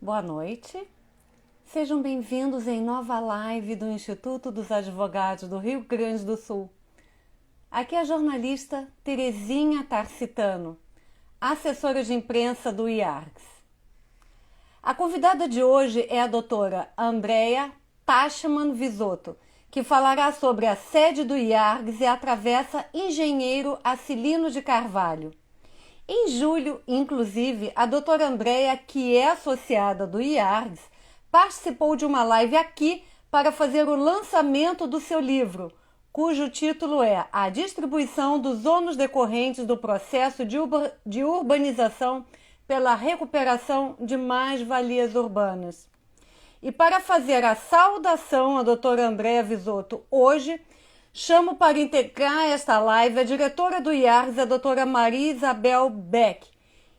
Boa noite. Sejam bem-vindos em nova live do Instituto dos Advogados do Rio Grande do Sul. Aqui é a jornalista Terezinha Tarcitano, assessora de imprensa do IARGS. A convidada de hoje é a doutora Andrea Tachman Visoto, que falará sobre a sede do IARGS e a Travessa Engenheiro Acilino de Carvalho. Em julho, inclusive, a doutora Andrea, que é associada do IARGS, participou de uma live aqui para fazer o lançamento do seu livro, cujo título é A Distribuição dos Ônus Decorrentes do Processo de Urbanização pela Recuperação de Mais-Valias Urbanas. E para fazer a saudação à doutora Andrea Visoto hoje, chamo para integrar esta live a diretora do IARGS, a doutora Maria Isabel Beck.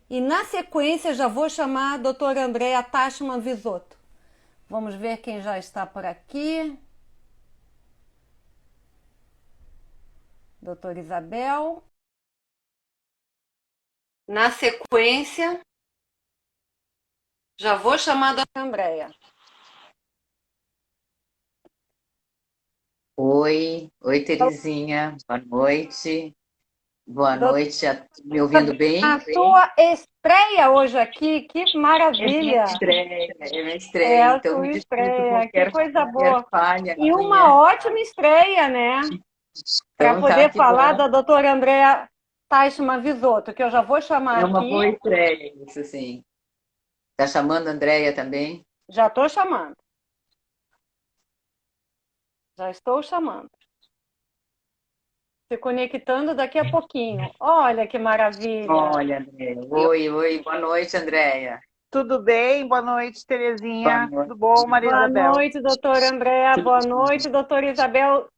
E na sequência já vou chamar a doutora Andrea Tachman Visoto. Vamos ver quem já está por aqui. Doutora Isabel. Na sequência, já vou chamar a doutora Andrea. Oi, Terezinha, boa noite. Boa noite, me ouvindo bem? A sua estreia hoje aqui, que maravilha! É minha É estreia, a então sua me desculpe estreia, que coisa qualquer boa! falha E aqui, uma né? ótima estreia, né? Para Então tá, poder que falar bom. da doutora Andrea Teichmann Visoto, que eu já vou chamar É uma aqui, boa estreia, isso sim. Tá chamando a Andréia também? já estou chamando, já estou chamando. Se conectando daqui a pouquinho. Olha que maravilha! Olha, Andréia. Oi, boa noite, Andréia. Tudo bem? Boa noite, Boa Terezinha. Tudo bom, noite. Maria Boa Isabel? noite, doutora Andrea. Boa noite, doutora Isabel,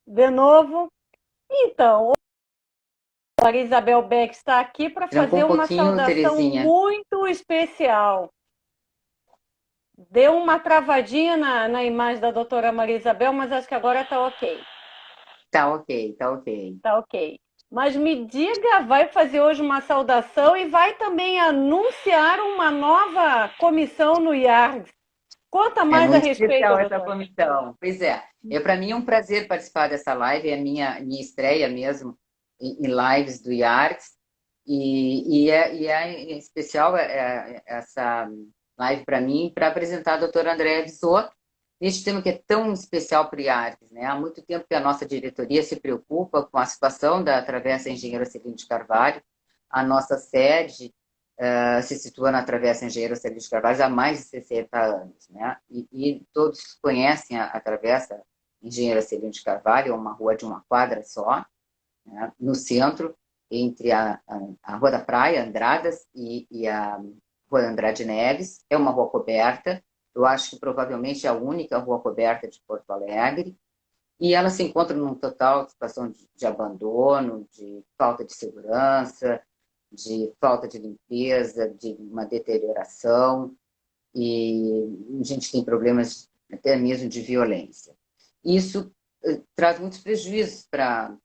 de novo. Então, a doutora Isabel Beck está aqui para Trancou fazer um uma pouquinho, saudação Terezinha. muito especial. Deu uma travadinha na imagem da doutora Maria Isabel, mas acho que agora está ok. Tá ok, tá ok. Tá ok. Mas me diga, vai fazer hoje uma saudação e vai também anunciar uma nova comissão no IARGS. Conta É mais a muito respeito, especial essa doutora. comissão. Pois é, para mim é um prazer participar dessa live, é a minha estreia mesmo em lives do IARTS, e é em especial essa live para mim, para apresentar a doutora Andréa Visoto, neste tema que é tão especial para o IARTS, né? Há muito tempo que a nossa diretoria se preocupa com a situação da Travessa Engenheiro Celino de Carvalho, a nossa sede se situa na Travessa Engenheiro Celino de Carvalho há mais de 60 anos, né? E todos conhecem a Travessa Engenheiro Celino de Carvalho, é uma rua de uma quadra só, né? No centro, entre a Rua da Praia, Andradas, e a Rua Andrade Neves. É uma rua coberta, eu acho que provavelmente é a única rua coberta de Porto Alegre, e ela se encontra num total situação de abandono, de falta de segurança, de falta de limpeza, de uma deterioração, e a gente tem problemas até mesmo de violência. Isso traz muitos prejuízos para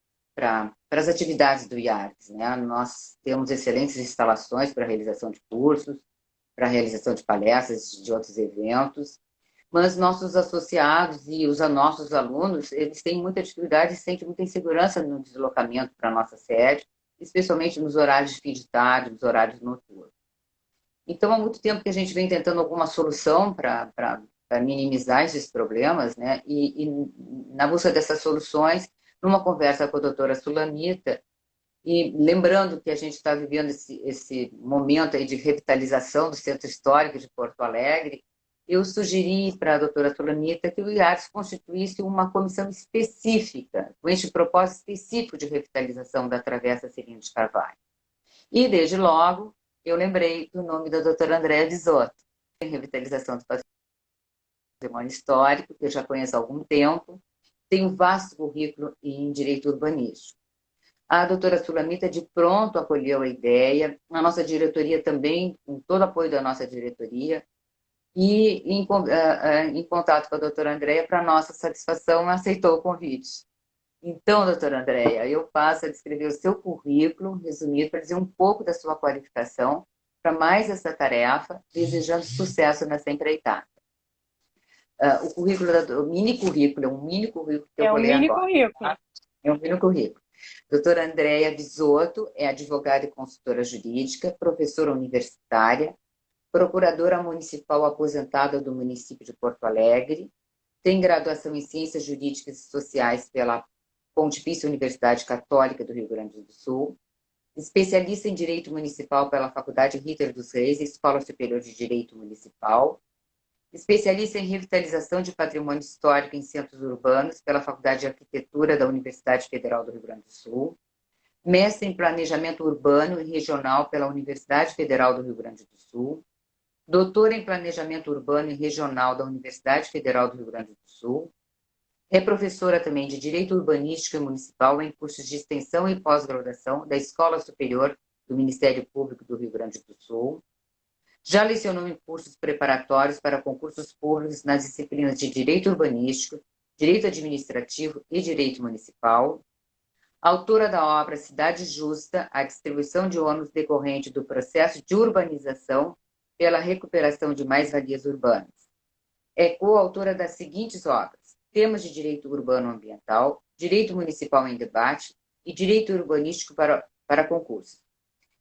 as atividades do IARCS, né? Nós temos excelentes instalações para a realização de cursos, para a realização de palestras, de outros eventos, mas nossos associados e os nossos alunos, eles têm muita dificuldade e sentem muita insegurança no deslocamento para a nossa sede, especialmente nos horários de fim de tarde, nos horários noturnos. Então, há muito tempo que a gente vem tentando alguma solução para minimizar esses problemas, né? E na busca dessas soluções, numa conversa com a doutora Sulamita, e lembrando que a gente está vivendo esse momento aí de revitalização do Centro Histórico de Porto Alegre, eu sugeri para a doutora Sulamita que o IARS constituísse uma comissão específica, com este propósito específico de revitalização da Travessa Celino de Carvalho. E, desde logo, eu lembrei do nome da doutora Andréa Visoto, em revitalização do patrimônio histórico, que eu já conheço há algum tempo, tem um vasto currículo em direito urbanístico. A doutora Sulamita de pronto acolheu a ideia, a nossa diretoria também, com todo o apoio da nossa diretoria, e em contato com a doutora Andréia, para nossa satisfação, aceitou o convite. Então, doutora Andréia, eu passo a descrever o seu currículo, resumido, para dizer um pouco da sua qualificação, para mais essa tarefa, desejando sucesso nessa empreitada. O currículo, o mini currículo, é um mini currículo que eu É vou um ler mini agora. currículo. É um mini currículo. Doutora Andréia Bisotto é advogada e consultora jurídica, professora universitária, procuradora municipal aposentada do município de Porto Alegre, tem graduação em Ciências Jurídicas e Sociais pela Pontifícia Universidade Católica do Rio Grande do Sul, especialista em Direito Municipal pela Faculdade Ritter dos Reis, Escola Superior de Direito Municipal, especialista em revitalização de patrimônio histórico em centros urbanos pela Faculdade de Arquitetura da Universidade Federal do Rio Grande do Sul, mestre em Planejamento Urbano e Regional pela Universidade Federal do Rio Grande do Sul, doutora em Planejamento Urbano e Regional da Universidade Federal do Rio Grande do Sul, é professora também de Direito Urbanístico e Municipal em cursos de extensão e pós-graduação da Escola Superior do Ministério Público do Rio Grande do Sul, já lecionou em cursos preparatórios para concursos públicos nas disciplinas de Direito Urbanístico, Direito Administrativo e Direito Municipal. Autora da obra Cidade Justa, a distribuição de ônus decorrente do processo de urbanização pela recuperação de mais-valias urbanas. É coautora das seguintes obras: Temas de Direito Urbano Ambiental, Direito Municipal em Debate e Direito Urbanístico para concursos.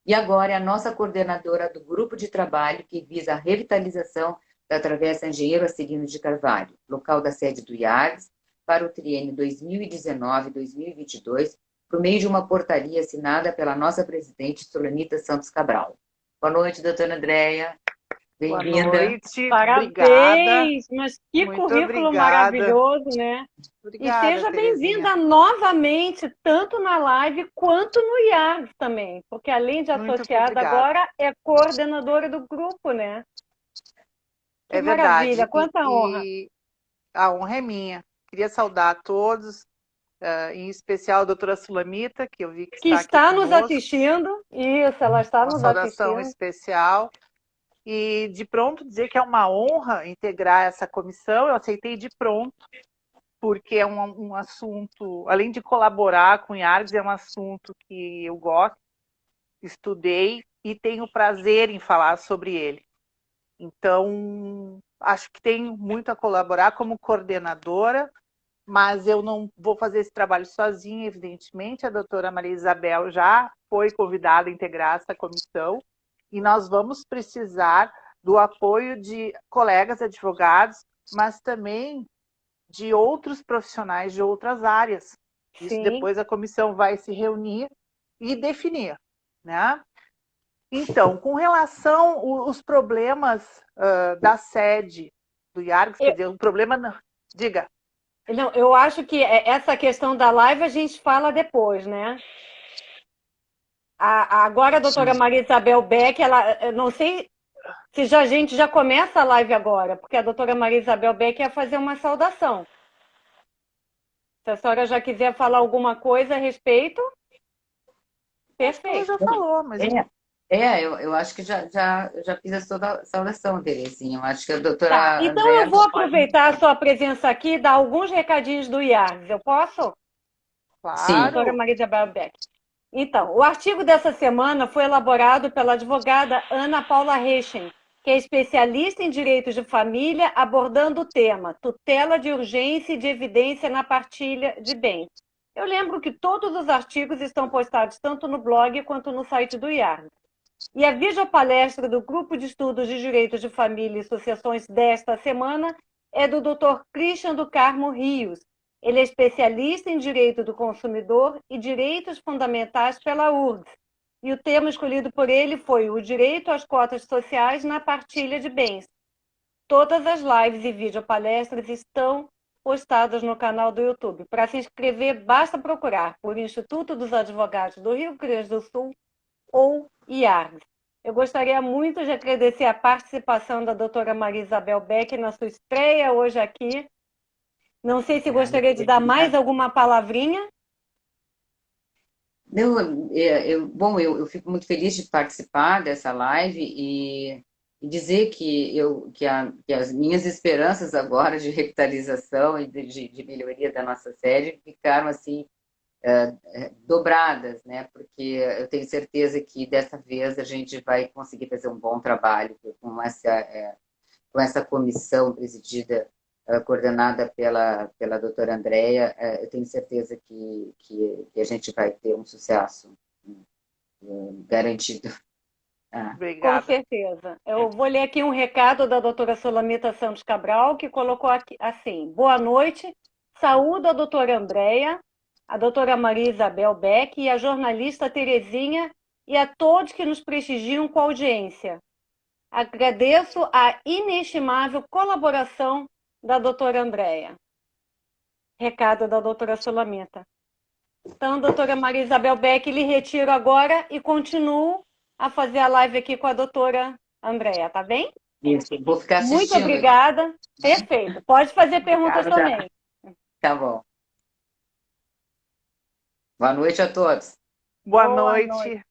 E agora é a nossa coordenadora do grupo de trabalho que visa a revitalização da Travessa Engenheiro Acilino de Carvalho, local da sede do IARGS, para o triênio 2019-2022, por meio de uma portaria assinada pela nossa presidente Solanita Santos Cabral. Boa noite, doutora Andréia. Bem-vinda. Boa noite, Parabéns! obrigada. Mas que Muito currículo obrigada. maravilhoso, né? Obrigada, E seja Terezinha. bem-vinda novamente, tanto na live quanto no IARGS também, porque além de Muito associada obrigada. agora, é coordenadora do grupo, né? Que É maravilha, verdade. quanta honra. E a honra é minha. Queria saudar a todos, em especial a doutora Sulamita, que eu vi que Que está aqui está nos conosco. assistindo. Isso, ela está Uma nos saudação assistindo. especial. E de pronto dizer que é uma honra integrar essa comissão. Eu aceitei de pronto, porque é um assunto, além de colaborar com o IARGS, é um assunto que eu gosto, estudei e tenho prazer em falar sobre ele. Então, acho que tenho muito a colaborar como coordenadora, mas eu não vou fazer esse trabalho sozinha, evidentemente. A doutora Maria Isabel já foi convidada a integrar essa comissão e nós vamos precisar do apoio de colegas advogados, mas também de outros profissionais de outras áreas. Isso Sim. depois a comissão vai se reunir e definir, né? Então, com relação aos problemas da sede do IARGS, quer dizer, um problema... Diga. Não, eu acho que essa questão da live a gente fala depois, né? Agora a doutora Maria Isabel Beck, eu não sei se a gente já começa a live agora, porque a doutora Maria Isabel Beck ia fazer uma saudação. Se a senhora já quiser falar alguma coisa a respeito, perfeito. Ela já falou, mas... Eu acho que já fiz a sua saudação, Terezinha. Eu acho que a doutora Tá, então Andréia eu vou aproveitar a sua presença aqui e dar alguns recadinhos do IARGS. Eu posso? Claro. Doutora Maria Isabel Beck. Então, o artigo dessa semana foi elaborado pela advogada Ana Paula Reichen, que é especialista em direitos de família, abordando o tema tutela de urgência e de evidência na partilha de bens. Eu lembro que todos os artigos estão postados tanto no blog quanto no site do IARGS. E a videopalestra do Grupo de Estudos de Direitos de Família e Sucessões desta semana é do Dr. Christian do Carmo Rios. Ele é especialista em Direito do Consumidor e Direitos Fundamentais pela URGS. E o tema escolhido por ele foi o direito às cotas sociais na partilha de bens. Todas as lives e videopalestras estão postadas no canal do YouTube. Para se inscrever, basta procurar por Instituto dos Advogados do Rio Grande do Sul ou IARGS. Eu gostaria muito de agradecer a participação da doutora Maria Isabel Beck na sua estreia hoje aqui. Não sei se gostaria de dar mais alguma palavrinha. Eu fico muito feliz de participar dessa live e dizer que as minhas esperanças agora de revitalização e de melhoria da nossa sede ficaram assim dobradas, né? Porque eu tenho certeza que dessa vez a gente vai conseguir fazer um bom trabalho com essa comissão presidida, coordenada pela doutora Andrea. Eu tenho certeza que a gente vai ter um sucesso garantido. Com Obrigada. certeza. Eu vou ler aqui um recado da doutora Solamita Santos Cabral, que colocou aqui assim: boa noite, saúdo a doutora Andréia, a doutora Maria Isabel Beck e a jornalista Terezinha e a todos que nos prestigiam com a audiência. Agradeço a inestimável colaboração da doutora Andréia. Recado da doutora Solamita. Então, doutora Maria Isabel Beck, lhe retiro agora e continuo a fazer a live aqui com a doutora Andréia, tá bem? Isso, vou ficar Muito assistindo. obrigada. Perfeito. Pode fazer perguntas Obrigada. também. Tá bom. Boa noite a todos. Boa Boa noite. noite.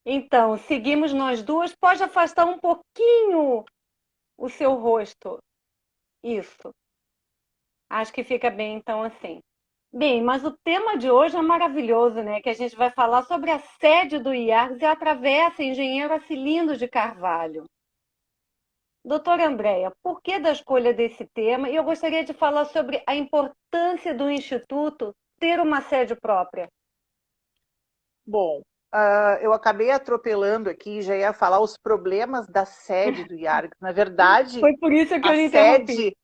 Então, seguimos nós duas. Pode afastar um pouquinho o seu rosto. Isso. Acho que fica bem, então, assim. Bem, mas o tema de hoje é maravilhoso, né? Que a gente vai falar sobre a sede do IARGS e a Travessa Engenheiro Acilindo de Carvalho. Doutora Andréia, por que da escolha desse tema? E eu gostaria de falar sobre a importância do Instituto ter uma sede própria. Bom, eu acabei atropelando aqui, já ia falar os problemas da sede do IARGS. Na verdade, Foi por isso que eu a lhe interrompi.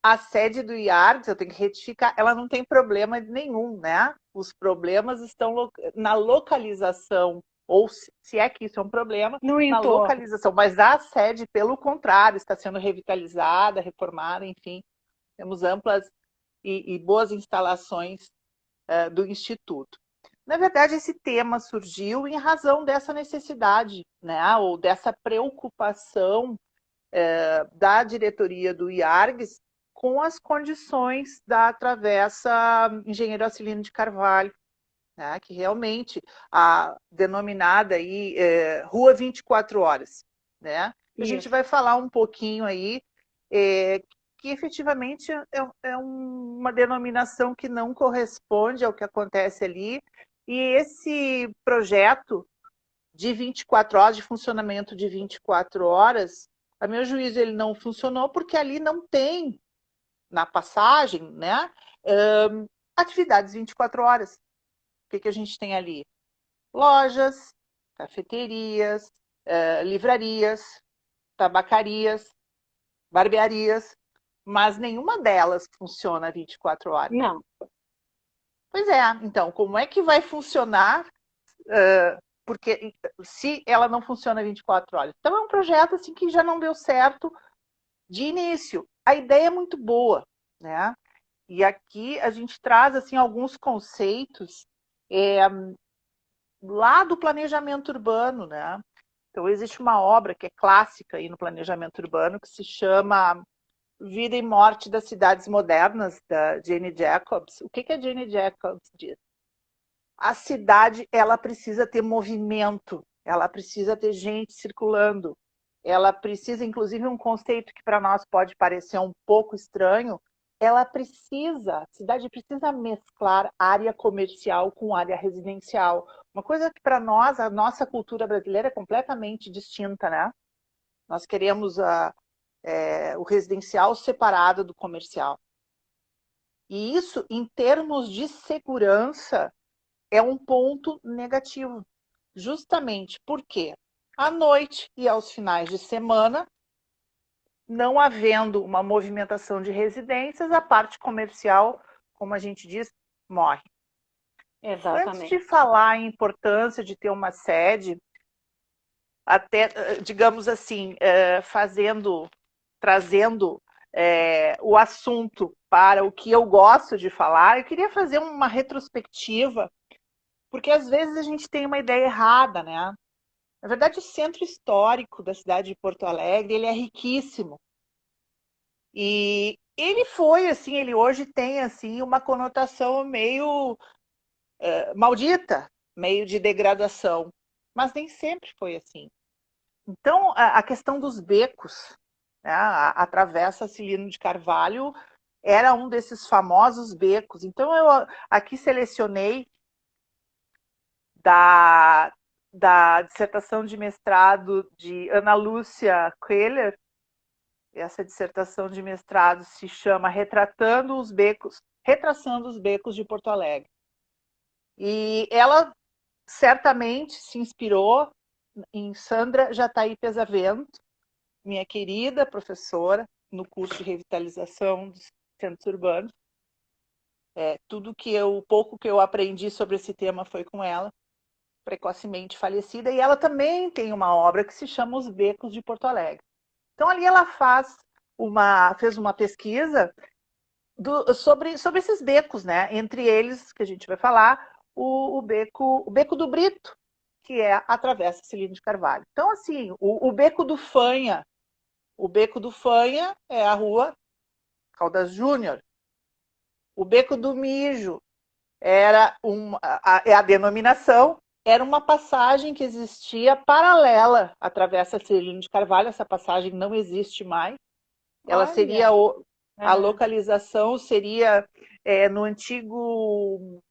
a sede do IARGS, eu tenho que retificar, ela não tem problema nenhum, né? Os problemas estão na localização, ou se é que isso é um problema, No na entorno. localização. Mas a sede, pelo contrário, está sendo revitalizada, reformada, enfim. Temos amplas e boas instalações do Instituto. Na verdade, esse tema surgiu em razão dessa necessidade, né? Ou dessa preocupação da diretoria do IARGS com as condições da travessa Engenheiro Acilindo de Carvalho, né? Que realmente a denominada aí Rua 24 Horas, né? A gente vai falar um pouquinho aí que efetivamente é uma denominação que não corresponde ao que acontece ali, e esse projeto de 24 horas, de funcionamento de 24 horas, a meu juízo, ele não funcionou porque ali não tem, na passagem, né, atividades 24 horas. O que a gente tem ali? Lojas, cafeterias, livrarias, tabacarias, barbearias, mas nenhuma delas funciona 24 horas. Não. Pois é, então, como é que vai funcionar porque se ela não funciona 24 horas? Então é um projeto assim que já não deu certo de início. A ideia é muito boa, né? E aqui a gente traz assim alguns conceitos lá do planejamento urbano, né? Então existe uma obra que é clássica aí no planejamento urbano que se chama Vida e Morte das Cidades Modernas, da Jane Jacobs. O que a Jane Jacobs diz? A cidade, ela precisa ter movimento, ela precisa ter gente circulando, ela precisa, inclusive um conceito que para nós pode parecer um pouco estranho, a cidade precisa mesclar área comercial com área residencial. Uma coisa que para nós, a nossa cultura brasileira é completamente distinta, né? Nós queremos o residencial separado do comercial. E isso, em termos de segurança, é um ponto negativo, justamente porque à noite e aos finais de semana, não havendo uma movimentação de residências, a parte comercial, como a gente diz, morre. Antes de Exatamente. falar em importância de ter uma sede, até, digamos assim, trazendo o assunto para o que eu gosto de falar, eu queria fazer uma retrospectiva, porque às vezes a gente tem uma ideia errada, né? Na verdade, o centro histórico da cidade de Porto Alegre, ele é riquíssimo. E ele foi, assim, ele hoje tem, assim, uma conotação meio maldita, meio de degradação. Mas nem sempre foi assim. Então, a questão dos becos, né? A Travessa Acilindo de Carvalho era um desses famosos becos. Então, eu aqui selecionei da dissertação de mestrado de Ana Lúcia Keller. Essa dissertação de mestrado se chama Retraçando os Becos de Porto Alegre. E ela certamente se inspirou em Sandra Jataí Pesavento, minha querida professora no curso de revitalização dos centros urbanos. O pouco que eu aprendi sobre esse tema foi com ela, precocemente falecida, e ela também tem uma obra que se chama Os Becos de Porto Alegre. Então ali ela fez uma pesquisa sobre esses becos, né? Entre eles, que a gente vai falar, o beco do Brito, que é a Travessa Celino de Carvalho. Então, assim, o beco do Fanha é a rua Caldas Júnior. O beco do Mijo é a denominação, era uma passagem que existia paralela à Travessa Celino de Carvalho. Essa passagem não existe mais. Ela seria a localização seria no antigo,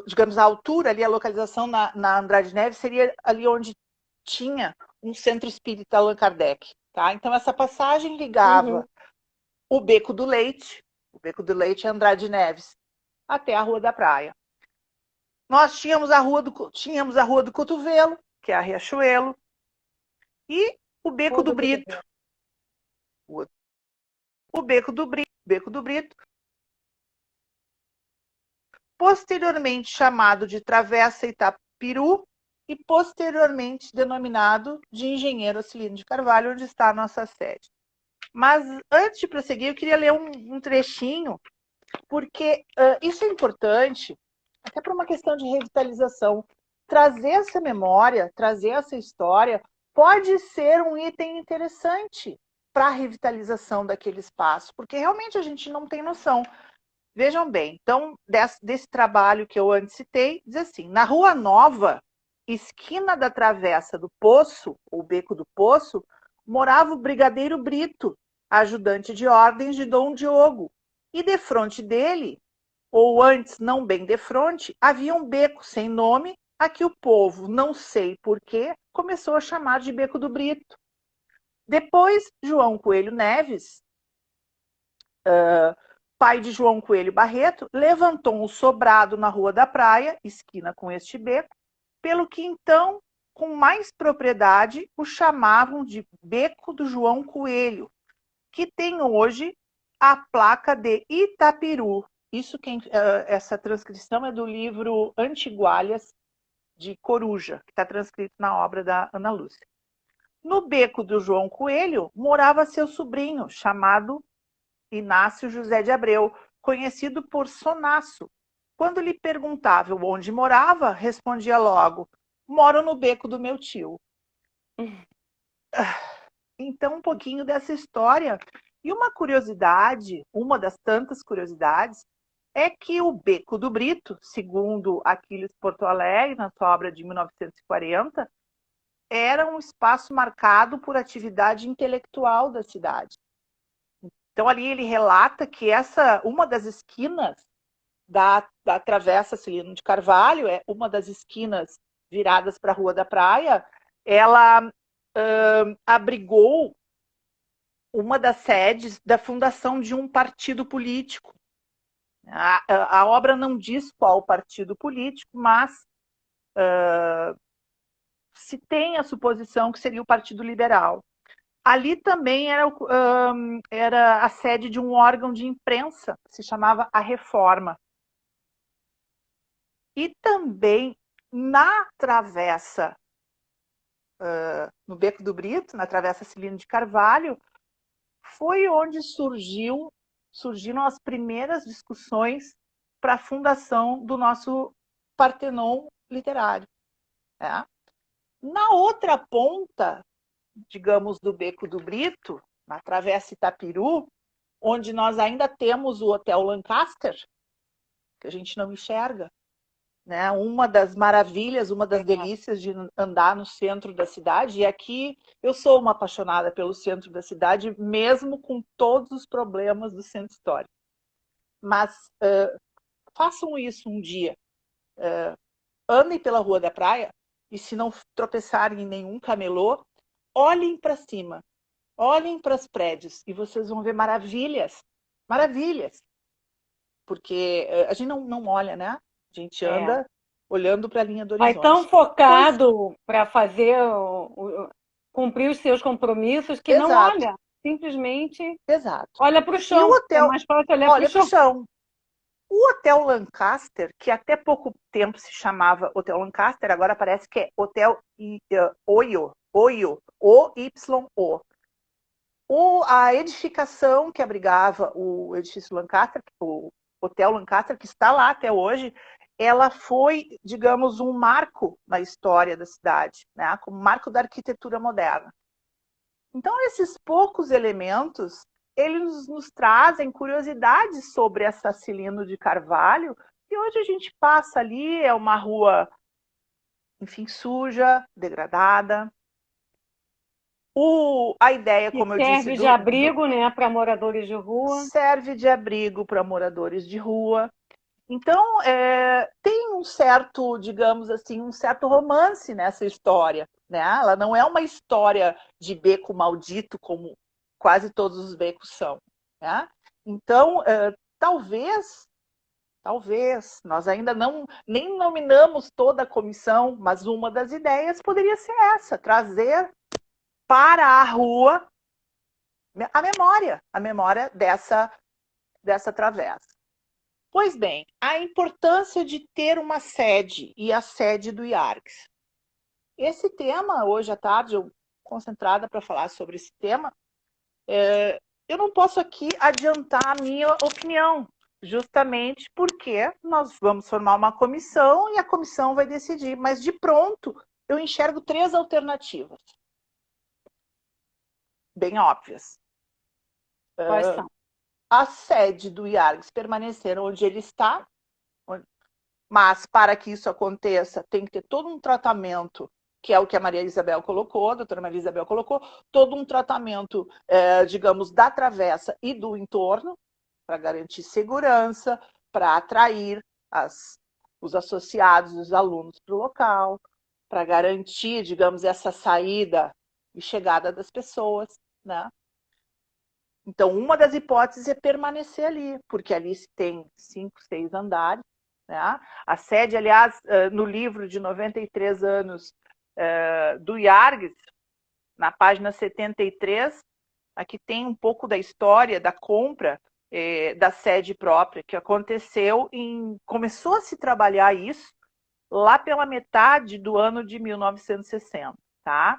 digamos, a altura ali, a localização na Andrade Neves seria ali onde tinha um centro espírita Allan Kardec, tá? Então essa passagem ligava o Beco do Leite é Andrade Neves, até a Rua da Praia. Nós tínhamos a Rua do Cotovelo, que é a Riachuelo, e o Beco do Brito. O Beco do Brito, posteriormente chamado de Travessa Itapiru e posteriormente denominado de Engenheiro Acilino de Carvalho, onde está a nossa sede. Mas antes de prosseguir, eu queria ler um trechinho, porque isso é importante, até por uma questão de revitalização. Trazer essa memória, trazer essa história, pode ser um item interessante para a revitalização daquele espaço, porque realmente a gente não tem noção. Vejam bem, então, desse trabalho que eu antes citei, diz assim: na Rua Nova, esquina da Travessa do Poço, ou Beco do Poço, morava o Brigadeiro Brito, ajudante de ordens de Dom Diogo, e defronte dele, ou antes, não bem defronte, havia um beco sem nome, a que o povo, não sei porquê, começou a chamar de Beco do Brito. Depois, João Coelho Neves, pai de João Coelho Barreto, levantou um sobrado na Rua da Praia, esquina com este beco, pelo que então, com mais propriedade, o chamavam de Beco do João Coelho, que tem hoje a placa de Itapiru. Essa transcrição é do livro Antigualhas, de Coruja, que está transcrito na obra da Ana Lúcia. No Beco do João Coelho morava seu sobrinho, chamado Inácio José de Abreu, conhecido por Sonaço. Quando lhe perguntavam onde morava, respondia logo: moro no beco do meu tio. Então, um pouquinho dessa história. E uma curiosidade, uma das tantas curiosidades, é que o Beco do Brito, segundo Aquiles Porto Alegre, na sua obra de 1940, era um espaço marcado por atividade intelectual da cidade. Então, ali ele relata que uma das esquinas da Travessa Celino de Carvalho, uma das esquinas viradas para a Rua da Praia, ela abrigou uma das sedes da fundação de um partido político. A obra não diz qual partido político, mas se tem a suposição que seria o Partido Liberal. Ali também era a sede de um órgão de imprensa, que se chamava A Reforma. E também na travessa, no Beco do Brito, na Travessa Celino de Carvalho, foi onde surgiram as primeiras discussões para a fundação do nosso Partenon literário. Né? Na outra ponta, digamos, do Beco do Brito, na Travessa Itapiru, onde nós ainda temos o Hotel Lancaster, que a gente não enxerga, né? Uma das maravilhas, uma das delícias de andar no centro da cidade. E aqui eu sou uma apaixonada pelo centro da cidade, mesmo com todos os problemas do centro histórico. Mas façam isso um dia. Andem pela Rua da Praia e, se não tropeçarem em nenhum camelô, olhem para cima, olhem para os prédios e vocês vão ver maravilhas, maravilhas. Porque a gente não olha, né? A gente anda olhando para a linha do Vai horizonte. tão focado para fazer, cumprir os seus compromissos que não Exato. olha, simplesmente Exato. olha para o E chão. o hotel, É mais fácil olhar para o olha para o chão. chão. O Hotel Lancaster, que até pouco tempo se chamava Hotel Lancaster, agora parece que é Hotel Oyo, O-Y-O. A edificação que abrigava o edifício Lancaster, o Hotel Lancaster, que está lá até hoje, ela foi, digamos, um marco na história da cidade, né? Como marco da arquitetura moderna. Então, esses poucos elementos, eles nos trazem curiosidades sobre essa Cilino de Carvalho, e hoje a gente passa ali, é uma rua, enfim, suja, degradada. A ideia, como eu disse, Serve de abrigo, né, para moradores de rua. serve de abrigo para moradores de rua. Então, tem um certo, digamos assim, um certo romance nessa história, né? Ela não é uma história de beco maldito, como quase todos os becos são, né? Então, talvez, nós ainda nem nominamos toda a comissão, mas uma das ideias poderia ser essa, trazer para a rua a memória dessa travessa. Pois bem, a importância de ter uma sede e a sede do IARGS. Esse tema, hoje à tarde, eu concentrada para falar sobre esse tema, eu não posso aqui adiantar a minha opinião, justamente porque nós vamos formar uma comissão e a comissão vai decidir, mas de pronto eu enxergo 3 alternativas, bem óbvias. Quais são? A sede do IARGS permanecer onde ele está, mas para que isso aconteça tem que ter todo um tratamento, que é o que a Maria Isabel colocou, a doutora Maria Isabel colocou, todo um tratamento, digamos, da travessa e do entorno, para garantir segurança, para atrair os associados, os alunos para o local, para garantir, digamos, essa saída e chegada das pessoas, né? Então, uma das hipóteses é permanecer ali, porque ali se tem 5, 6 andares, né? A sede, aliás, no livro de 93 anos do IARGS, na página 73, aqui tem um pouco da história da compra da sede própria, que aconteceu começou a se trabalhar isso lá pela metade do ano de 1960, tá?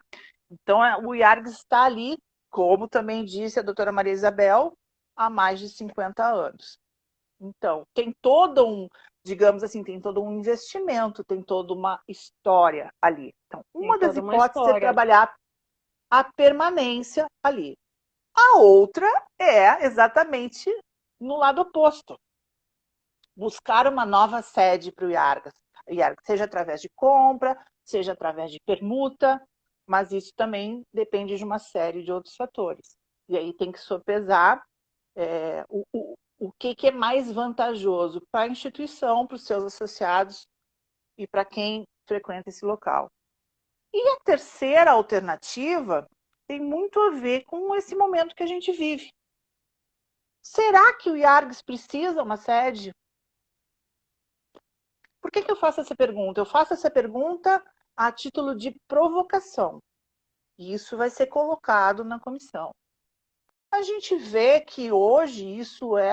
Então, o IARGS está ali, como também disse a doutora Maria Isabel, há mais de 50 anos. Então, tem todo um, digamos assim, tem todo um investimento, tem toda uma história ali. Então, uma das hipóteses é trabalhar a permanência ali. A outra é exatamente no lado oposto. Buscar uma nova sede para o IARGS, seja através de compra, seja através de permuta, mas isso também depende de uma série de outros fatores. E aí tem que sopesar o que é mais vantajoso para a instituição, para os seus associados e para quem frequenta esse local. E a terceira alternativa tem muito a ver com esse momento que a gente vive. Será que o IARGS precisa uma sede? Por que eu faço essa pergunta? Eu faço essa pergunta a título de provocação. E isso vai ser colocado na comissão. A gente vê que hoje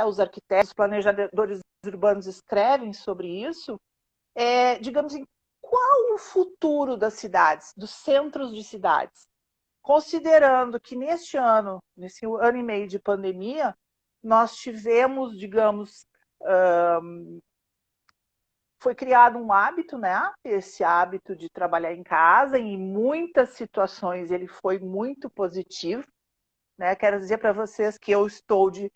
os arquitetos, os planejadores urbanos escrevem sobre isso, digamos assim, qual o futuro das cidades, dos centros de cidades? Considerando que nesse ano e meio de pandemia, nós tivemos, digamos, foi criado um hábito, né? Esse hábito de trabalhar em casa, e em muitas situações ele foi muito positivo, né? Quero dizer para vocês que eu estou de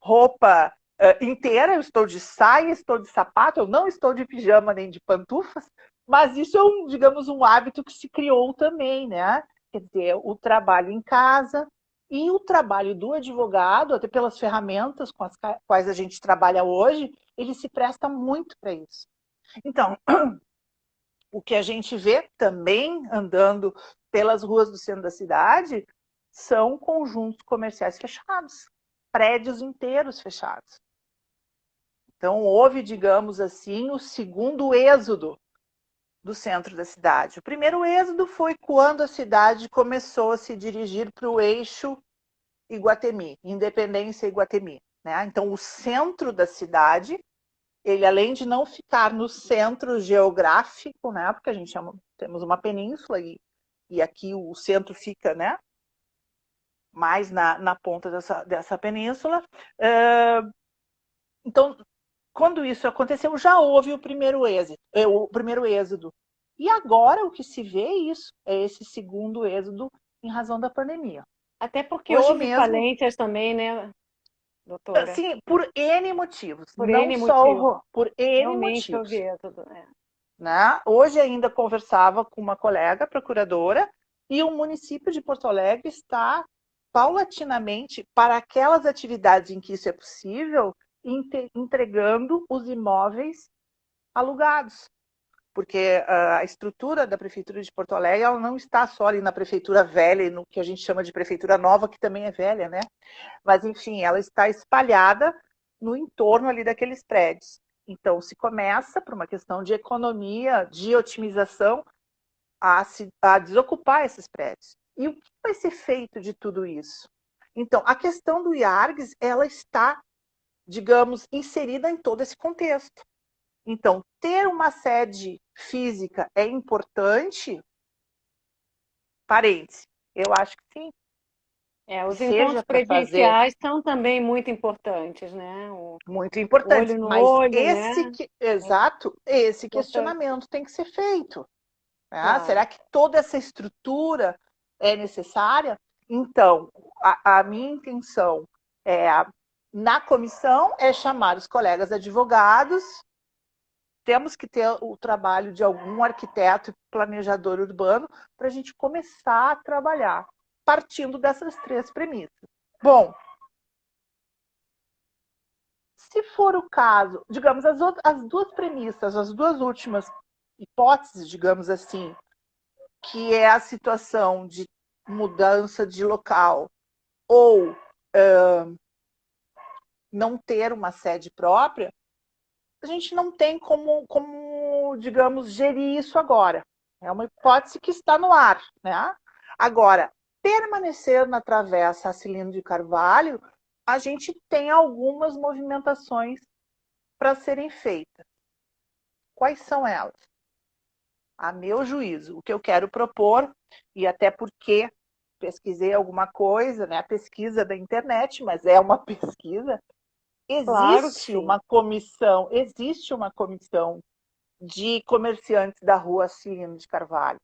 roupa inteira, eu estou de saia, estou de sapato, eu não estou de pijama nem de pantufas, mas isso é digamos, um hábito que se criou também, né? Quer dizer, o trabalho em casa e o trabalho do advogado, até pelas ferramentas com as quais a gente trabalha hoje, ele se presta muito para isso. Então, o que a gente vê também andando pelas ruas do centro da cidade são conjuntos comerciais fechados, prédios inteiros fechados. Então, houve, digamos assim, o segundo êxodo do centro da cidade. O primeiro êxodo foi quando a cidade começou a se dirigir para o eixo Iguatemi, Independência Iguatemi, né? Então, o centro da cidade, ele além de não ficar no centro geográfico, né? Porque a gente temos uma península e aqui o centro fica, né? Mais na ponta dessa península. Então, quando isso aconteceu, já houve o primeiro êxodo. E agora o que se vê é isso, é esse segundo êxodo em razão da pandemia. Até porque Hoje houve mesmo, falências também, né, doutora? sim, por N motivos. Por Não N só motivos. por N Realmente motivos. houve êxodo. Né? Hoje ainda conversava com uma colega procuradora e o município de Porto Alegre está paulatinamente, para aquelas atividades em que isso é possível, entregando os imóveis alugados. Porque a estrutura da Prefeitura de Porto Alegre ela não está só ali na Prefeitura Velha e no que a gente chama de Prefeitura Nova, que também é velha, né? Mas, enfim, ela está espalhada no entorno ali daqueles prédios. Então, se começa, por uma questão de economia, de otimização, a desocupar esses prédios. E o que vai ser feito de tudo isso? Então, a questão do IARGS, ela está, digamos, inserida em todo esse contexto. Então, ter uma sede física é importante? Parêntese, eu acho que sim. Os encontros presenciais são também muito importantes, né? Muito importantes, olho no mas olho, né? Esse questionamento tem que ser feito. Né? Claro. Será que toda essa estrutura é necessária? Então, a minha intenção na comissão é chamar os colegas advogados. Temos que ter o trabalho de algum arquiteto e planejador urbano para a gente começar a trabalhar, partindo dessas três premissas. Bom, se for o caso, digamos, as duas premissas, as duas últimas hipóteses, digamos assim, que é a situação de mudança de local ou não ter uma sede própria, a gente não tem como, digamos, gerir isso agora. É uma hipótese que está no ar, né? Agora, permanecer na Travessa Acilino de Carvalho, a gente tem algumas movimentações para serem feitas. Quais são elas? A meu juízo, o que eu quero propor, e até porque pesquisei alguma coisa, né? A pesquisa da internet, mas é uma pesquisa. Existe uma comissão de comerciantes da rua Acilino de Carvalho.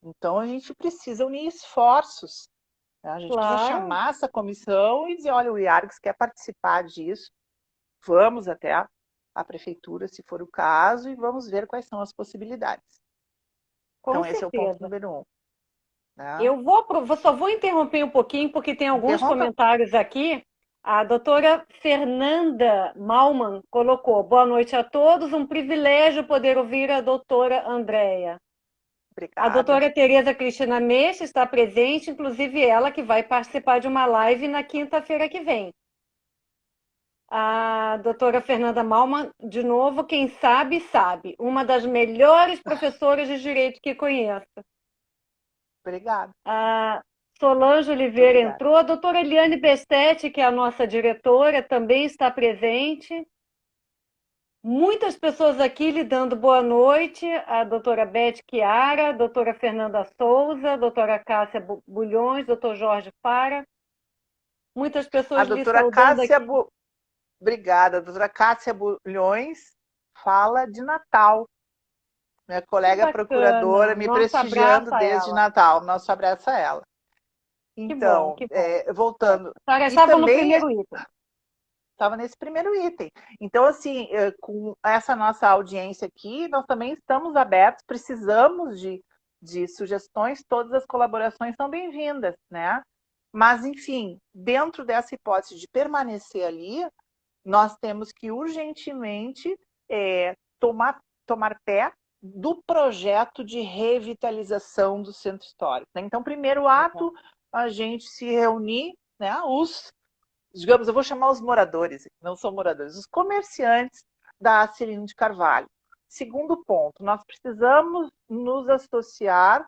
Então, a gente precisa unir esforços. Né? A gente precisa chamar essa comissão e dizer, olha, o IARGS quer participar disso. Vamos até a prefeitura, se for o caso, e vamos ver quais são as possibilidades. Então, esse é o ponto número 1. Né? Eu só vou interromper um pouquinho, porque tem alguns comentários aqui. A doutora Fernanda Malman colocou: boa noite a todos, um privilégio poder ouvir a doutora Andréia. Obrigada. A doutora Tereza Cristina Meixa está presente, inclusive ela que vai participar de uma live na quinta-feira que vem. A doutora Fernanda Malman, de novo, quem sabe, sabe. Uma das melhores professoras de direito que conheço. Obrigada. A Solange Oliveira entrou. A doutora Eliane Bestetti, que é a nossa diretora, também está presente. Muitas pessoas aqui lhe dando boa noite. A doutora Beth Chiara, a doutora Fernanda Souza, a doutora Cássia Bulhões, doutor Jorge Para. Muitas pessoas lhe saudando aqui. Obrigada. A doutora Cássia Bulhões fala de Natal. Minha colega procuradora me prestigiando desde Natal. Nosso abraço a ela. Então, que bom. Voltando. Estava no primeiro item. estava nesse primeiro item. Então, assim, com essa nossa audiência aqui, nós também estamos abertos, precisamos de sugestões, todas as colaborações são bem-vindas, né? Mas, enfim, dentro dessa hipótese de permanecer ali, nós temos que urgentemente tomar pé do projeto de revitalização do centro histórico, né? Então, primeiro ato, a gente se reunir, né, digamos, eu vou chamar os moradores, não são moradores, os comerciantes da Celino de Carvalho. Segundo ponto, nós precisamos nos associar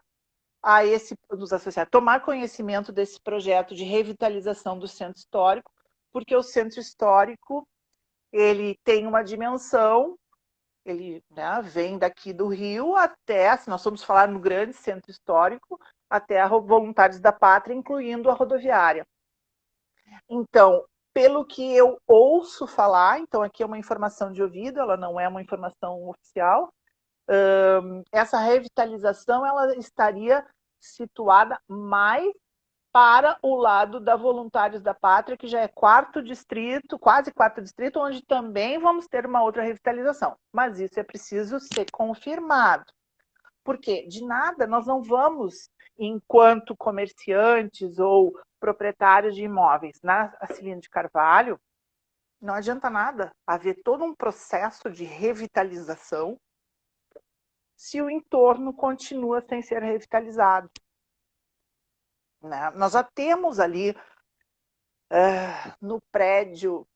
tomar conhecimento desse projeto de revitalização do centro histórico, porque o centro histórico ele tem uma dimensão, ele, né, vem daqui do Rio até, se nós formos falar no grande centro histórico, até a Voluntários da Pátria, incluindo a rodoviária. Então, pelo que eu ouço falar, então aqui é uma informação de ouvido, ela não é uma informação oficial, essa revitalização ela estaria situada mais para o lado da Voluntários da Pátria, que já é quarto distrito, quase quarto distrito, onde também vamos ter uma outra revitalização. Mas isso é preciso ser confirmado. Porque de nada nós não vamos, enquanto comerciantes ou proprietários de imóveis na Celino de Carvalho, não adianta nada haver todo um processo de revitalização se o entorno continua sem ser revitalizado. Né? Nós já temos ali, no prédio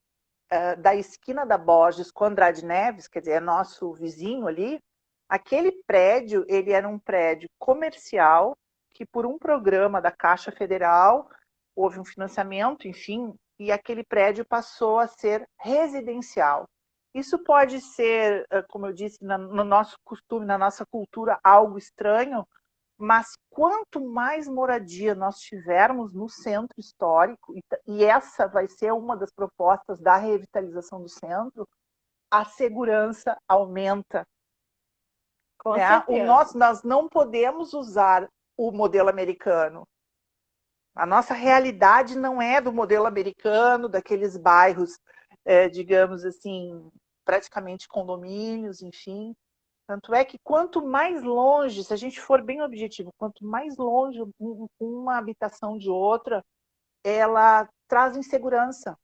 da esquina da Borges com Andrade Neves, quer dizer, é nosso vizinho ali, aquele prédio, ele era um prédio comercial que por um programa da Caixa Federal houve um financiamento, enfim, e aquele prédio passou a ser residencial. Isso pode ser, como eu disse, no nosso costume, na nossa cultura, algo estranho, mas quanto mais moradia nós tivermos no centro histórico, e essa vai ser uma das propostas da revitalização do centro, a segurança aumenta. Com certeza. Nós não podemos usar o modelo americano. A nossa realidade não é do modelo americano, daqueles bairros, digamos assim, praticamente condomínios, enfim. Tanto é que quanto mais longe, se a gente for bem objetivo, quanto mais longe uma habitação de outra, ela traz insegurança.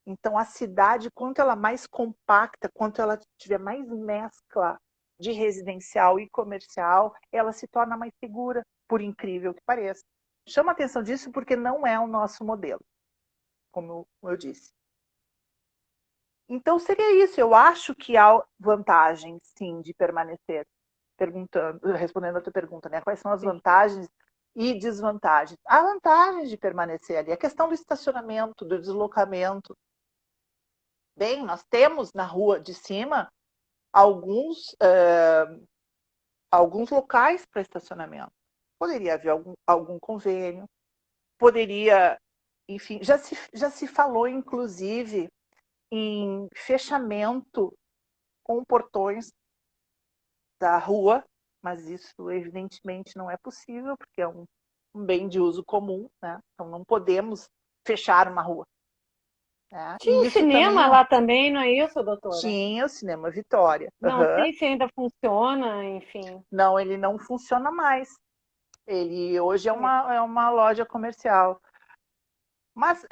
Então, a cidade, quanto ela mais compacta, quanto ela tiver mais mescla de residencial e comercial, ela se torna mais segura, por incrível que pareça. Chama a atenção disso porque não é o nosso modelo, como eu disse. Então, seria isso. Eu acho que há vantagem, sim, de permanecer. Respondendo a tua pergunta, né? Quais são as vantagens e desvantagens? Há vantagens de permanecer ali. A questão do estacionamento, do deslocamento. Bem, nós temos na rua de cima alguns locais para estacionamento. Poderia haver algum convênio, poderia, enfim, já se falou, inclusive, em fechamento com portões da rua, mas isso evidentemente não é possível, porque é um bem de uso comum, né? Então não podemos fechar uma rua. Né? Tinha um cinema lá também, não é isso, doutora? Tinha o Cinema Vitória. Não sei se ainda funciona, enfim. Não, ele não funciona mais. Ele hoje é uma loja comercial. Mas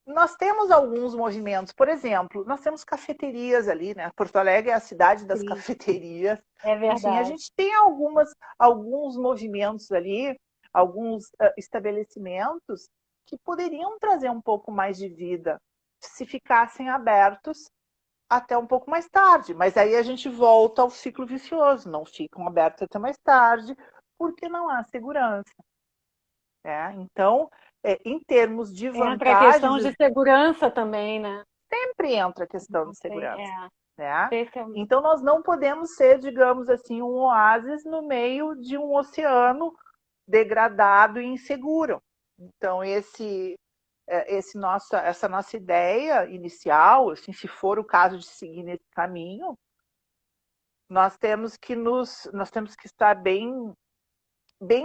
nós temos alguns movimentos. Por exemplo, nós temos cafeterias ali, né? Porto Alegre é a cidade das cafeterias. É verdade. Enfim, a gente tem alguns movimentos ali, alguns estabelecimentos que poderiam trazer um pouco mais de vida se ficassem abertos até um pouco mais tarde. Mas aí a gente volta ao ciclo vicioso. Não ficam abertos até mais tarde, porque não há segurança. Então, em termos de vantagens... Entra a questão de segurança também, né? Sempre entra a questão de segurança. Né? Especialmente. Então, nós não podemos ser, digamos assim, um oásis no meio de um oceano degradado e inseguro. Então, essa nossa ideia inicial, assim, se for o caso de seguir nesse caminho, nós temos que estar bem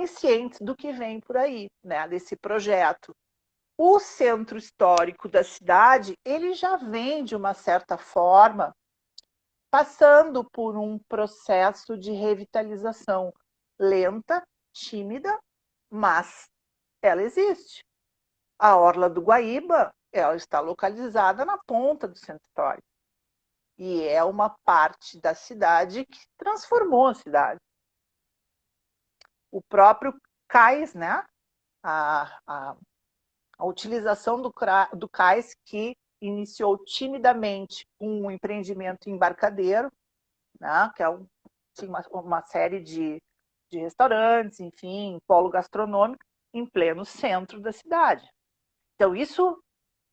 cientes do que vem por aí, né, desse projeto. o centro histórico da cidade, ele já vem, de uma certa forma, passando por um processo de revitalização lenta, tímida, mas ela existe. A Orla do Guaíba, ela está localizada na ponta do centro histórico. E é uma parte da cidade que transformou a cidade. O próprio cais, né? A utilização do cais, que iniciou timidamente um empreendimento embarcadeiro, né? Que tinha uma série de restaurantes, enfim, polo gastronômico, em pleno centro da cidade. Então, isso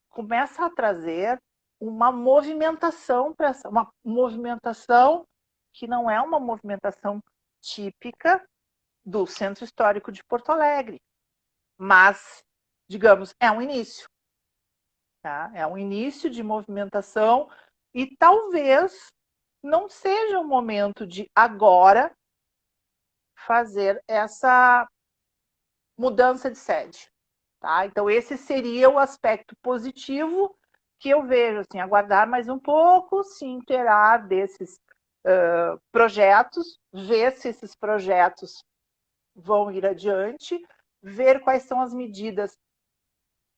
começa a trazer uma movimentação uma movimentação que não é uma movimentação típica do Centro Histórico de Porto Alegre, mas, digamos, é um início. Tá? É um início de movimentação e talvez não seja o momento de agora fazer essa mudança de sede. Tá? Então, esse seria o aspecto positivo que eu vejo, assim, aguardar mais um pouco, se inteirar desses projetos, ver se esses projetos vão ir adiante, ver quais são as medidas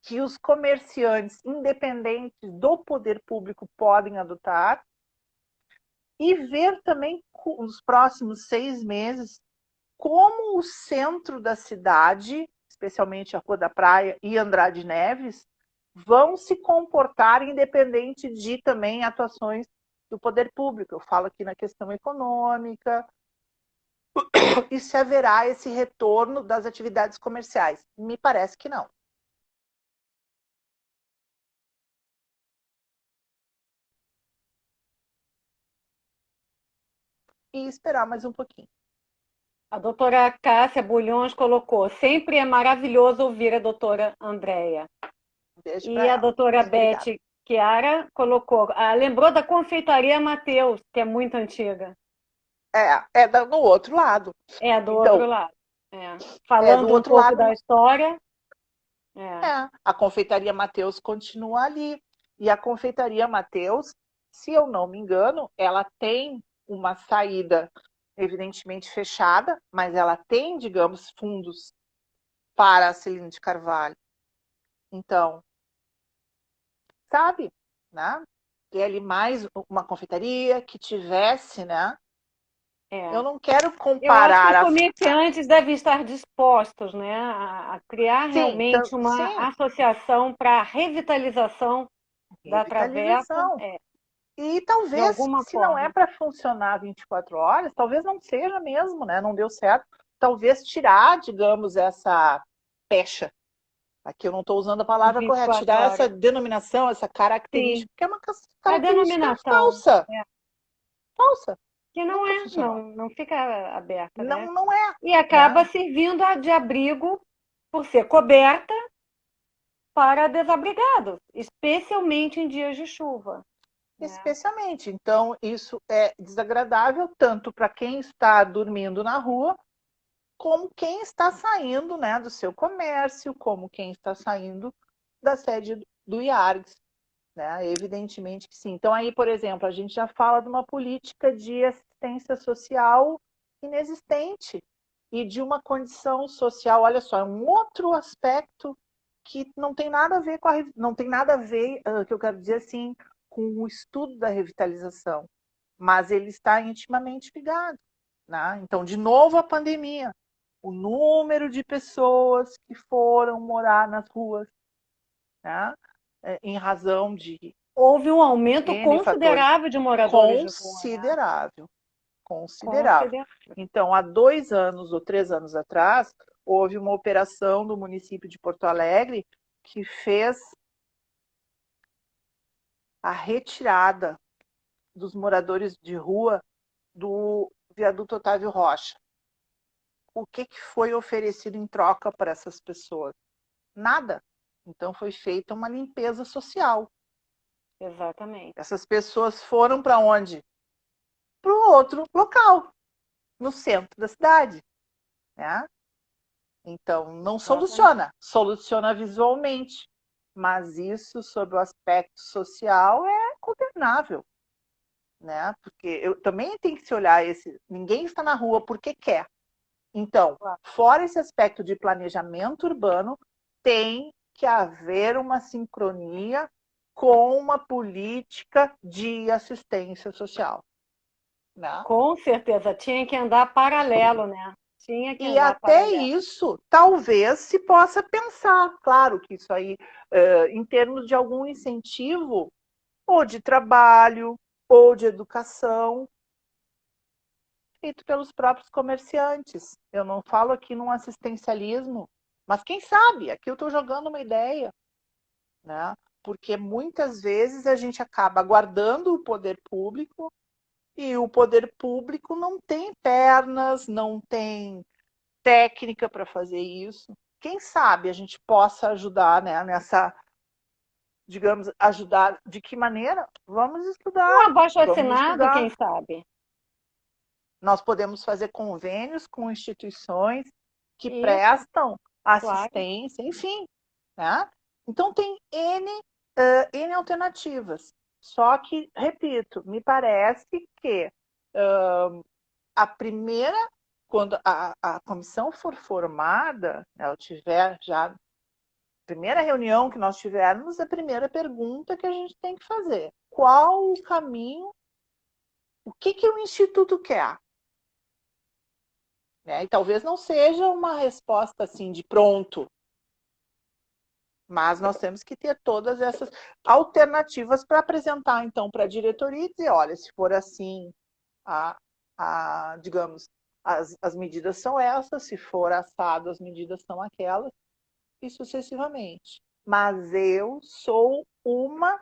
que os comerciantes independentes do poder público podem adotar e ver também, nos próximos 6 meses, como o centro da cidade, especialmente a Rua da Praia e Andrade Neves, vão se comportar independente de também atuações do poder público. Eu falo aqui na questão econômica, e se haverá esse retorno das atividades comerciais. Me parece que não. E esperar mais um pouquinho. A doutora Cássia Bulhões colocou: sempre é maravilhoso ouvir a doutora Andréia. Beijo E para a ela. doutora Obrigada. Beth Chiara colocou: lembrou da confeitaria Mateus, que é muito antiga. É do outro lado. É, do Então, outro lado. Falando do um outro pouco lado, da história. a confeitaria Mateus continua ali. E a confeitaria Mateus, se eu não me engano, ela tem uma saída evidentemente fechada, mas ela tem, digamos, fundos para a Celina de Carvalho. Então, sabe, né? Ter ali mais uma confeitaria que tivesse, né? Eu não quero Eu acho que comparar os as. comerciantes devem estar dispostos, né, a criar Sim, realmente uma sim, associação para a revitalização da travessa, revitalização. E de talvez, alguma se não é forma. para funcionar 24 horas, talvez não seja mesmo, né? Não deu certo. Talvez tirar, digamos, essa pecha. Aqui eu não estou usando a palavra correta. 24 Tirar essa horas. denominação, essa Sim, característica, que é uma a característica denominação, falsa. Falsa. que Nunca funcionou. não fica aberta, né? Não, não é, E acaba né? servindo de abrigo por ser coberta para desabrigados, especialmente em dias de chuva, né? Especialmente. Então, isso é desagradável tanto para quem está dormindo na rua, como quem está saindo, né, do seu comércio, como quem está saindo da sede do IARGS, né? Evidentemente que sim. Então, aí, por exemplo, a gente já fala de uma política de assistência social inexistente e de uma condição social, olha só, é um outro aspecto que não tem nada a ver com não tem nada a ver, que eu quero dizer assim, com o estudo da revitalização, mas ele está intimamente ligado, né? Então, de novo, a pandemia, o número de pessoas que foram morar nas ruas, né? Em razão de Houve um aumento N fatores, considerável de moradores de rua, né? considerável, considerável. Considerável. Então, há 2 anos ou 3 anos atrás, houve uma operação do município de Porto Alegre que fez a retirada dos moradores de rua do viaduto Otávio Rocha. O que foi oferecido em troca para essas pessoas? Nada. Então, foi feita uma limpeza social. Exatamente. Essas pessoas foram para onde? Para o outro local, no centro da cidade. Né? Então, não Exatamente. soluciona. Soluciona visualmente, mas isso, sob o aspecto social, é condenável, né? Porque eu também tenho que se olhar ninguém está na rua porque quer. Então, fora esse aspecto de planejamento urbano, tem que haver uma sincronia com uma política de assistência social, né? Com certeza, tinha que andar paralelo, né? Tinha que E andar até paralelo. isso, talvez se possa pensar, claro que isso aí, em termos de algum incentivo, ou de trabalho, ou de educação, feito pelos próprios comerciantes. Eu não falo aqui num assistencialismo, mas quem sabe, aqui eu estou jogando uma ideia, né? Porque muitas vezes a gente acaba aguardando o poder público e o poder público não tem pernas, não tem técnica para fazer isso. Quem sabe a gente possa ajudar, né, nessa, digamos, ajudar de que maneira? Vamos Um estudar, vamos abaixo-assinado, estudar. quem sabe? Nós podemos fazer convênios com instituições que Isso, prestam claro. assistência, enfim, né? Então tem N alternativas. Só que, repito, me parece que a primeira, quando a comissão for formada, ela tiver já primeira reunião que nós tivermos, a primeira pergunta que a gente tem que fazer: qual o caminho, o que o Instituto quer? Né? E talvez não seja uma resposta assim de pronto, mas nós temos que ter todas essas alternativas para apresentar, então, para a diretoria e dizer: olha, se for assim, digamos, as medidas são essas, se for assado, as medidas são aquelas, e sucessivamente. Mas eu sou uma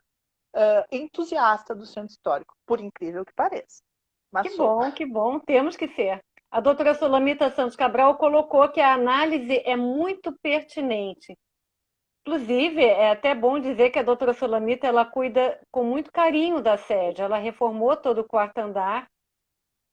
entusiasta do centro histórico, por incrível que pareça. Mas sou. Que bom, temos que ser. A doutora Solamita Santos Cabral colocou que a análise é muito pertinente. Inclusive, é até bom dizer que a doutora Solamita ela cuida com muito carinho da sede. Ela reformou todo o quarto andar,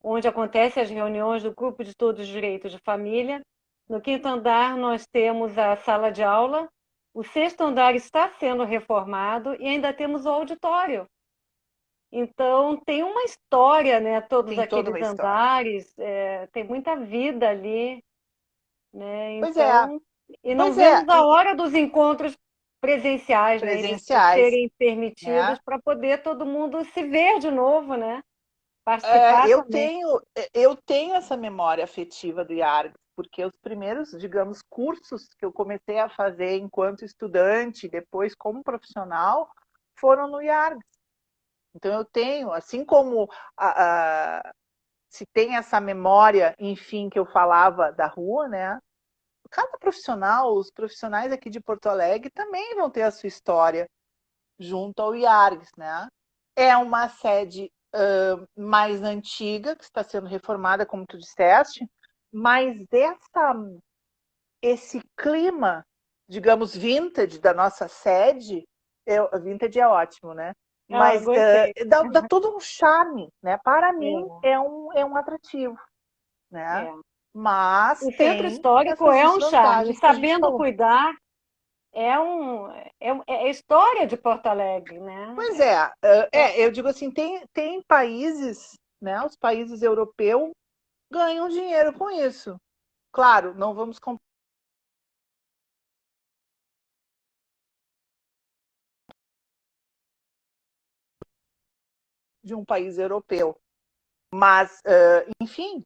onde acontecem as reuniões do Grupo de Estudos de Direito de Família. No quinto andar, nós temos a sala de aula. O sexto andar está sendo reformado e ainda temos o auditório. Então, tem uma história, né? Todos Tem toda aqueles uma história. andares, tem muita vida ali, né? Pois é, Então, e não pois é, vemos a hora dos encontros presenciais, né? Eles presenciais, serem permitidos né? para poder todo mundo se ver de novo, né? Participar Eu também. tenho, eu tenho essa memória afetiva do IARG, porque os primeiros, digamos, cursos que eu comecei a fazer enquanto estudante, depois como profissional, foram no IARG. Então eu tenho, assim como se tem essa memória, enfim, que eu falava da rua, né? Cada profissional, os profissionais aqui de Porto Alegre também vão ter a sua história junto ao IARGS, né? É uma sede mais antiga, que está sendo reformada, como tu disseste, mas esse clima, digamos, vintage da nossa sede, vintage é ótimo, né? Ah, Mas gostei. dá todo um charme, né? Para mim É, é um atrativo, né? é. Mas O centro tem histórico essas é um charme. desvantagens que a gente Sabendo falou. cuidar, é história de Porto Alegre, Pois né? eu digo assim, tem países, né? Os países europeus ganham dinheiro com isso. Claro, não vamos comparar de um país europeu, mas, enfim,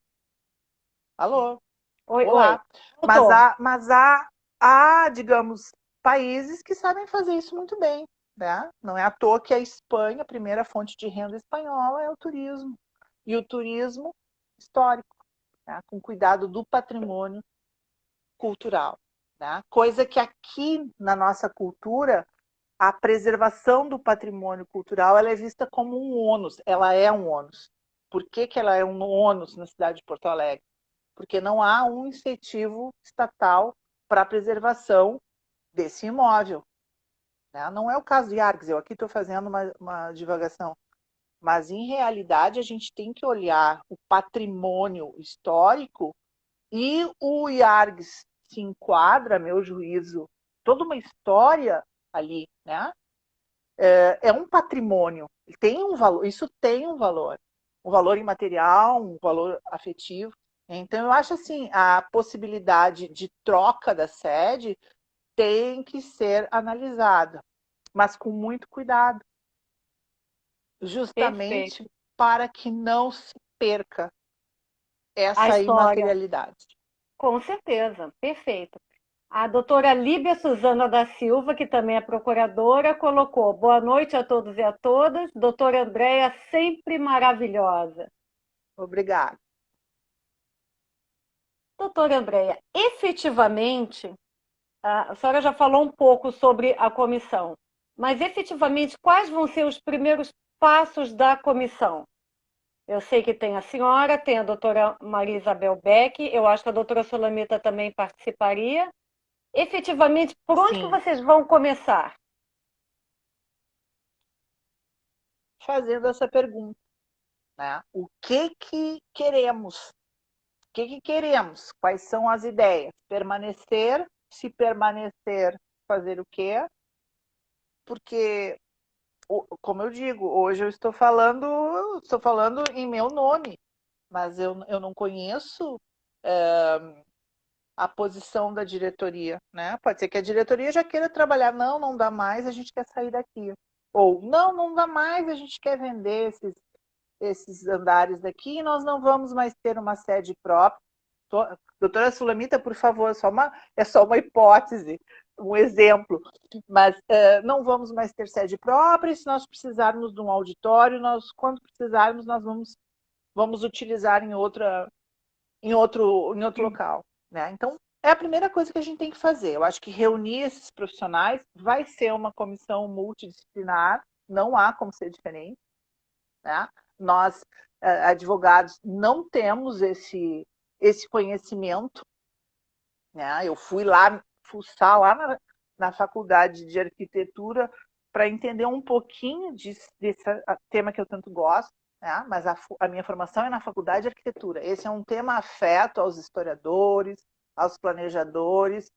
alô, Oi, oi. olá. Mas Voltou. digamos, países que sabem fazer isso muito bem, né? Não é à toa que a Espanha, a primeira fonte de renda espanhola, é o turismo. E o turismo histórico, né? Com cuidado do patrimônio cultural. Né? Coisa que aqui na nossa cultura, a preservação do patrimônio cultural ela é vista como um ônus, ela é um ônus. Por que ela é um ônus na cidade de Porto Alegre? Porque não há um incentivo estatal para a preservação desse imóvel. Né? Não é o caso de Arques, eu aqui estou fazendo uma divagação, mas em realidade a gente tem que olhar o patrimônio histórico e o IARGS se enquadra, a meu juízo, toda uma história ali, né? É um patrimônio, tem um valor, isso tem um valor imaterial, um valor afetivo. Então, eu acho assim, a possibilidade de troca da sede tem que ser analisada, mas com muito cuidado, Perfeito. justamente para que não se perca A essa história, imaterialidade. com certeza, perfeito. A doutora Líbia Suzana da Silva, que também é procuradora, colocou: boa noite a todos e a todas. Doutora Andréia, sempre maravilhosa. Obrigada. Doutora Andréia, efetivamente, a senhora já falou um pouco sobre a comissão, mas efetivamente, quais vão ser os primeiros passos da comissão? Eu sei que tem a senhora, tem a doutora Maria Isabel Beck, eu acho que a doutora Solamita também participaria. Efetivamente, por onde que Sim, vocês vão começar? fazendo essa pergunta, né? O que queremos? O que queremos? Quais são as ideias? Permanecer? Se permanecer, fazer o quê? Porque, como eu digo, hoje eu estou falando em meu nome, mas eu não conheço a posição da diretoria, né? Pode ser que a diretoria já queira trabalhar, não, não dá mais, a gente quer sair daqui. Ou, não, não dá mais, a gente quer vender esses andares daqui e nós não vamos mais ter uma sede própria. Doutora Sulamita, por favor, é só uma hipótese, um exemplo, mas não vamos mais ter sede própria, e se nós precisarmos de um auditório, quando precisarmos, nós vamos utilizar em outro local. Né? Então, é a primeira coisa que a gente tem que fazer. Eu acho que reunir esses profissionais vai ser uma comissão multidisciplinar, não há como ser diferente. Né? Nós, advogados, não temos esse conhecimento. Né? Eu fui lá, fuçar lá na faculdade de arquitetura para entender um pouquinho desse tema que eu tanto gosto, né? Mas a minha formação é na faculdade de arquitetura. Esse é um tema afeto aos historiadores, aos planejadores.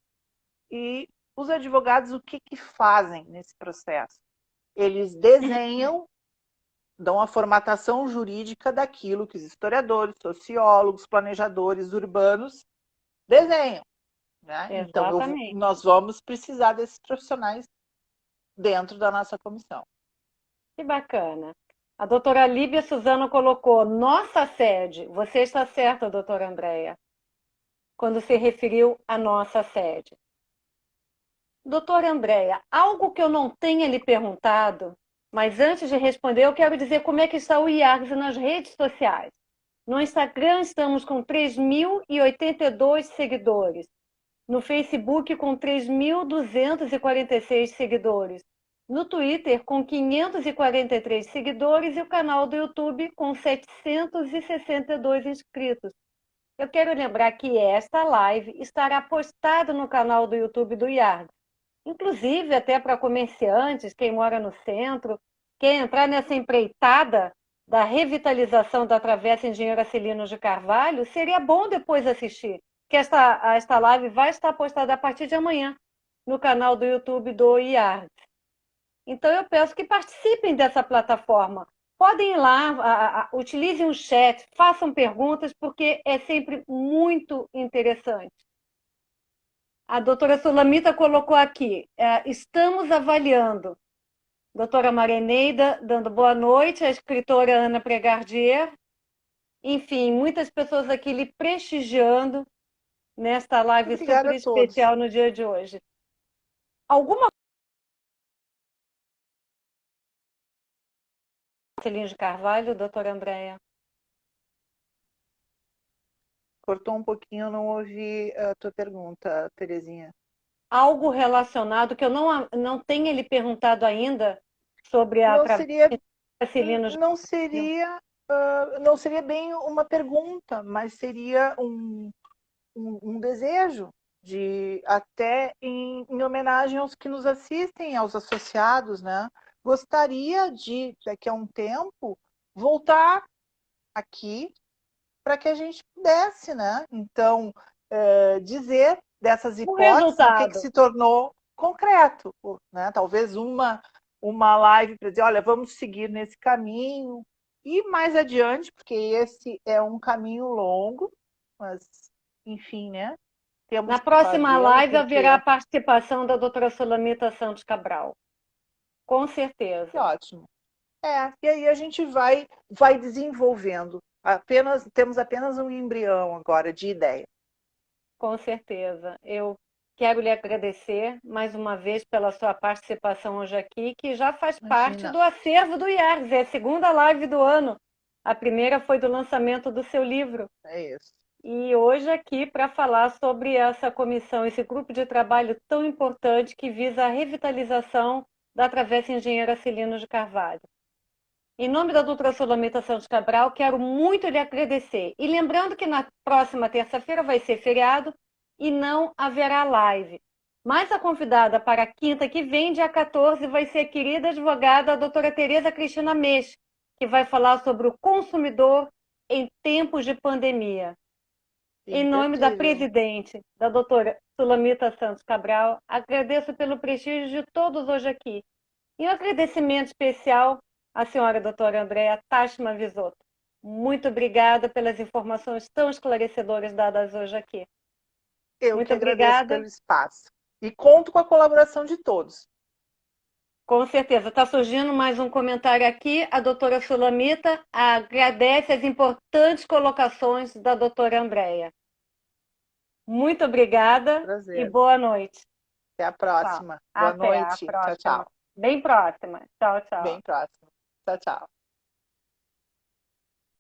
E os advogados, o que fazem nesse processo? Eles desenham, dão a formatação jurídica daquilo que os historiadores, sociólogos, planejadores urbanos desenham. Né? Então, Exatamente. nós vamos precisar desses profissionais dentro da nossa comissão. Que bacana. A doutora Líbia Suzano colocou nossa sede. Você está certa, doutora Andréia, quando se referiu à nossa sede. Doutora Andréia, algo que eu não tenha lhe perguntado, mas antes de responder, eu quero dizer como é que está o IARGS nas redes sociais. No Instagram estamos com 3.082 seguidores. No Facebook com 3.246 seguidores. No Twitter com 543 seguidores e o canal do YouTube com 762 inscritos. Eu quero lembrar que esta live estará postada no canal do YouTube do IARD. Inclusive, até para comerciantes, quem mora no centro, quer entrar nessa empreitada da revitalização da Travessa Engenheiro Acelinos de Carvalho, seria bom depois assistir, que esta live vai estar postada a partir de amanhã no canal do YouTube do IARD. Então, eu peço que participem dessa plataforma. Podem ir lá, utilizem o chat, façam perguntas, porque é sempre muito interessante. A doutora Sulamita colocou aqui, estamos avaliando. Doutora Marineida, dando boa noite, a escritora Ana Pregardier. Enfim, muitas pessoas aqui lhe prestigiando nesta live Obrigada super a todos. especial no dia de hoje. Alguma Marcelinho de Carvalho, doutora Andréia? Cortou um pouquinho, eu não ouvi a tua pergunta, Terezinha. Algo relacionado que eu não tenha lhe perguntado ainda sobre a Não travessa seria, Marcelinho de não seria, não seria bem uma pergunta, mas seria um desejo de até em homenagem aos que nos assistem, aos associados, né? Gostaria de, daqui a um tempo, voltar aqui para que a gente pudesse, né? Então, dizer dessas o hipóteses, o que resultado. se tornou concreto, né? Talvez uma live para dizer, olha, vamos seguir nesse caminho e mais adiante, porque esse é um caminho longo, mas enfim, né? Temos Na que próxima fazê-lo live haverá a porque participação da doutora Sulamita Santos Cabral. Com certeza. é ótimo. E aí a gente vai desenvolvendo. Temos apenas um embrião agora de ideia. Com certeza. Eu quero lhe agradecer mais uma vez pela sua participação hoje aqui, que já faz parte Imagina, do acervo do IARGS. É a segunda live do ano. A primeira foi do lançamento do seu livro. é isso. E hoje aqui para falar sobre essa comissão, esse grupo de trabalho tão importante que visa a revitalização da Travessa Engenheiro Acilino de Carvalho. Em nome da doutora Sulamita Santos Cabral, quero muito lhe agradecer. E lembrando que na próxima terça-feira vai ser feriado e não haverá live. Mas a convidada para a quinta que vem, dia 14, vai ser a querida advogada, a doutora Tereza Cristina Meix, que vai falar sobre o consumidor em tempos de pandemia. Em nome da presidente, da doutora Sulamita Santos Cabral, agradeço pelo prestígio de todos hoje aqui. E um agradecimento especial à senhora doutora Andréa Tachma Visotto. Muito obrigada pelas informações tão esclarecedoras dadas hoje aqui. Eu Muito que agradeço obrigada. pelo espaço. E conto com a colaboração de todos. Com certeza. Está surgindo mais um comentário aqui. A doutora Sulamita agradece as importantes colocações da doutora Andréa. Muito obrigada. Prazer. E boa noite. Até a próxima. Boa noite. A próxima. Tchau, tchau. Bem próxima. Tchau, tchau. Bem próxima. Tchau, tchau.